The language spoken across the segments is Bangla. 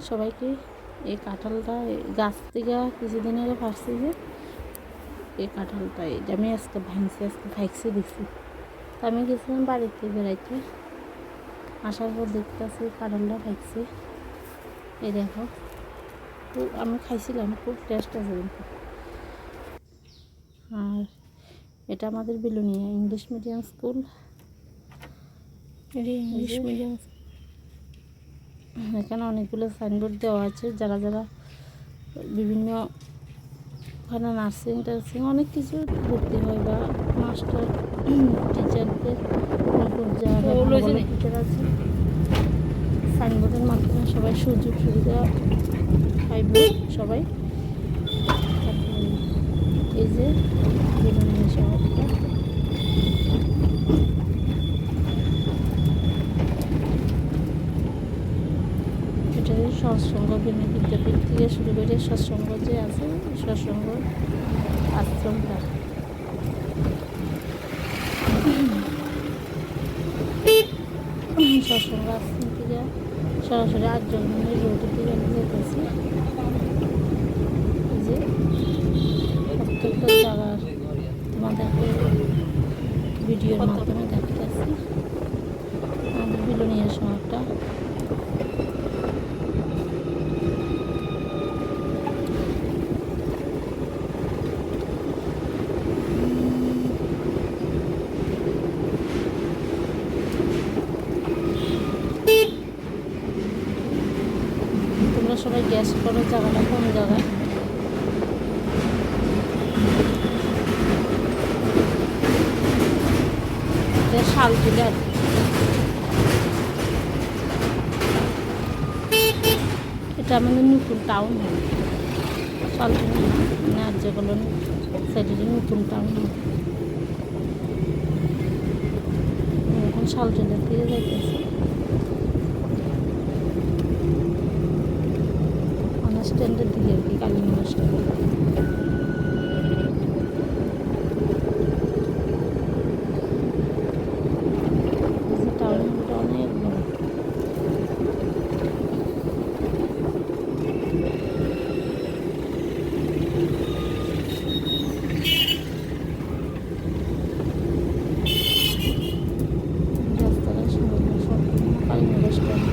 সবাইকে। এই কাঁঠালটা গাছ থেকে কিছুদিন আগে পারছি, যে এই কাঁঠালটা এটা আমি আজকে ভাঙছি, আজকে খাইছি দিচ্ছি। তো আমি গেছিলাম বাড়িতে বেড়াইতে, আসার পর দেখতেছি কাঁঠালটা খাইছি। এই দেখো, খুব আমি খাইছিলাম, খুব টেস্ট আছে কিন্তু। আর এটা আমাদের Belonia English medium school. English medium, এখানে অনেকগুলো সাইনবোর্ড দেওয়া আছে, যারা যারা বিভিন্ন ওখানে নার্সিং টার্সিং অনেক কিছু ভর্তি হয়, বা মাস্টার টিচারদের নতুন যারা টিচার আছে, সাইনবোর্ডের মাধ্যমে সবাই সুযোগ সুবিধা পাইব সবাই। এই যে বিনোদনী শহরটা, এটা সৎসঙ্গ বিদ্যাপীঠ থেকে শুরু করে সৎসঙ্গ যে আছে, সৎসঙ্গ আশ্রমটা। সৎসঙ্গ আশ্রম থেকে সরাসরি 8 জনের রোডের দিকে আমি যেতেছি। যে প্রত্যেকটা জায়গার তোমাদেরকে ভিডিওর মাধ্যমে দেখাতেছি আমাদের বিলোনিয়া শহরটা। তোমরা সবাই গ্যাস করো জায়গাটা কোন জায়গায়। শালটিলা, এটা আমাদের নতুন টাউন হবে, শালটিলা মানে আর যেগুলো সাইডে নতুন টাউন হবে। এখন শালটিলার দিকে যাইতেছে, অনার স্ট্যান্ডের দিকে আর কি, কালীগঞ্জ স্ট্যান্ড। টাউনটা অনেক বড়। রাস্তাটা সুন্দর, সম্পূর্ণ কালীগঞ্জ স্ট্যান্ড।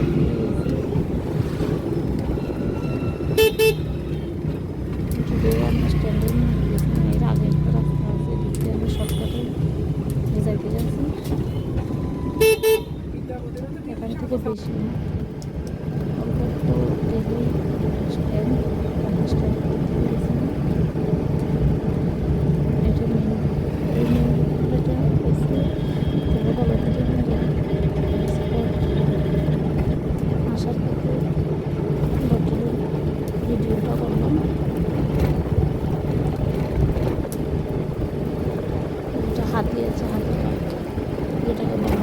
অনার স্ট্যান্ডের এর আগে একটা রাস্তা আছে, এদিক দিয়ে আমি শর্টকাটে যাইতে যাচ্ছি। এখান থেকে বেশি না, অল্প একটু গেলেই স্ট্যান্ড। স্ট্যান্ড করতে গেছিলাম, এটা মেন রোডটা হয়েছে আসার পথে ভদ্রলোক ভিডিওটা করলাম। এটা হাতি আছে, হাতিটা যেটাকে বলা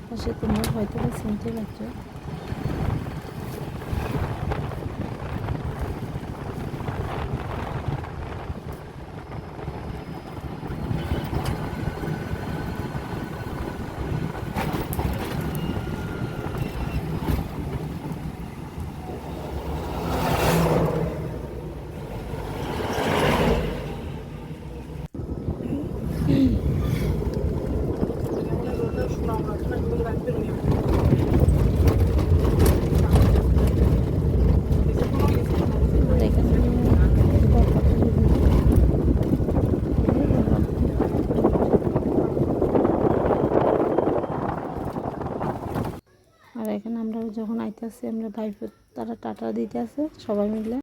পাশে, তোমরা হয়তো চিনতে পারছো। আর এখানে আমরা যখন আইতেছি, আমরা ভাইফোর তারা টাটা দিতে আছে সবাই মিলে।